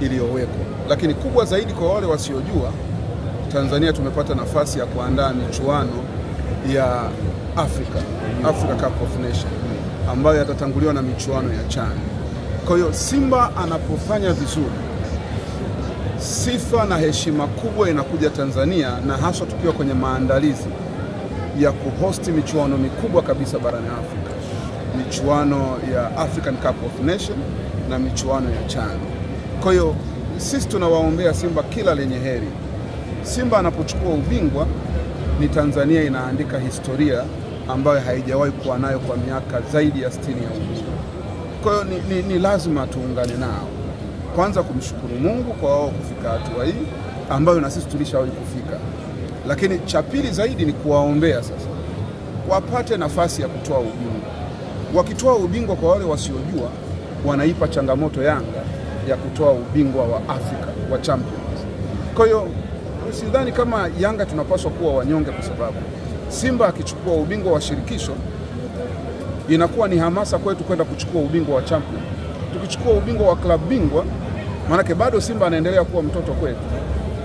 iliyowekwa. Lakini kubwa zaidi kwa wale wasiojua, Tanzania tumepata nafasi ya kuandaa michuano ya Africa Cup of Nations ambayo yatatanguliwa na michuano ya CHAN. Kwa hiyo Simba anapofanya vizuri, sifa na heshima kubwa inakuja Tanzania, na hasa tukiwa kwenye maandalizi ya kuhosti michuano mikubwa kabisa barani Afrika, michuano ya African Cup of Nations na michuano ya CHAN. Kwa hiyo sisi tunawaombea Simba kila lenye heri. Simba anapochukua ubingwa, ni Tanzania inaandika historia ambayo haijawahi kuwa nayo kwa miaka zaidi ya 60 ya uhuru. Kwa hiyo ni lazima tuungane nao, kwanza kumshukuru Mungu kwa wao kufika hatua hii ambayo na sisi tulishawahi kufika, lakini cha pili zaidi ni kuwaombea sasa wapate nafasi ya kutoa ubingwa. Wakitoa ubingwa, kwa wale wasiojua, wanaipa changamoto Yanga ya kutoa ubingwa wa Afrika wa Champions. Kwa hiyo sidhani kama Yanga tunapaswa kuwa wanyonge, kwa sababu Simba akichukua ubingwa wa shirikisho inakuwa ni hamasa kwetu kwenda kuchukua ubingwa wa Champions. Tukichukua ubingwa wa klabu bingwa, maanake bado Simba anaendelea kuwa mtoto kwetu.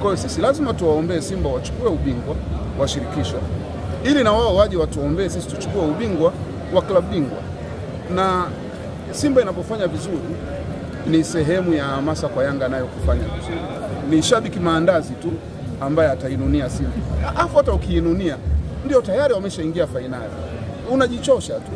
Kwa hiyo sisi lazima tuwaombee Simba wachukue ubingwa wa shirikisho, ili na wao waje watuombee sisi tuchukue ubingwa wa klabu bingwa. Na Simba inapofanya vizuri ni sehemu ya hamasa kwa Yanga nayo kufanya vizuri. Ni shabiki maandazi tu ambaye atainunia Simba. Hata ukiinunia ndio tayari wameshaingia fainali. Unajichosha tu.